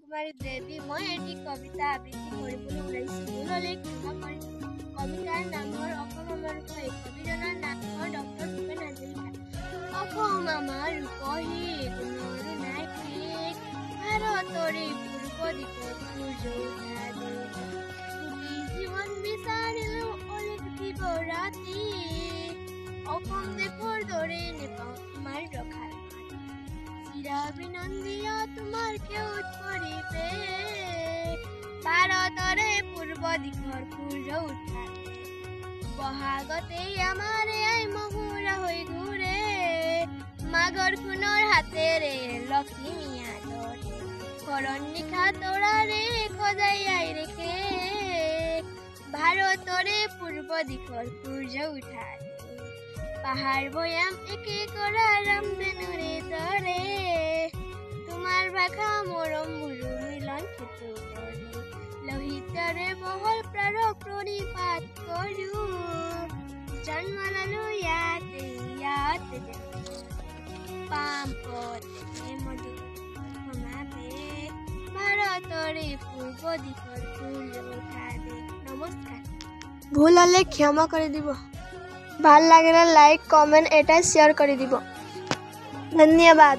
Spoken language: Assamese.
কুমাৰী দেৱী। মই এটি কবিতা আবৃত্তি কৰিবলৈ ওলাইছোঁ। ভুললৈ ক্ষমা কৰিব। কবিতাৰ নাম হ'ল অসম আমাৰ ৰূপহী। কবিজনৰ নাম হ'ল ডক্টৰ ভূপেন হাজৰিকা। অসম আমাৰ ৰূপহী, গুণৰ নাই শেষ, ভাৰতৰে পূৰ্ব দিশত সূৰ্য উঠা দেশ। সুখী জীৱন বিচাৰিলেও অলেখ দিব ৰাতি, অসম দেশৰ দৰে নেপাওঁ তোমাৰ ৰখাৰ মাটি। চিৰাবিনন্দীয় তোমাৰ সেউজ পৰিৱেশ, ভাৰতৰে পূৰ্ব দিশৰ সূৰ্য উঠা দেশ। বহাগতেই আমাৰ আই মহুৰা হৈ ঘূৰে, মাঘৰ সোণৰ হাতেৰে লখিমীয়া ধৰে। শৰণ নিশা তৰাৰে সজাই আই ৰেখে, ভাৰতৰে পূৰ্ব দিশৰ সূৰ্য উঠা দেশ। পাহাৰ ভৈয়াম একে কৰা ৰামধেনুৰে দৰে, তোমাৰ ভাষা মৰম বুৰু মিলন সেতু কৰে। লোহিতৰে বহল প্ৰাৰক প্ৰণিপাত কৰোঁ, জন্ম ললো ইয়াতে পাম পথে মধু সমাৱেশ, ভাৰতৰে পূৰ্ব দিশৰ সূৰ্য উঠা দেশ। নমস্কাৰ। ভুল হলে ক্ষমা কৰি দিব। ভাল লাগিলে লাইক, কমেন্ট, এটা शेयर कर দিব। धन्यवाद।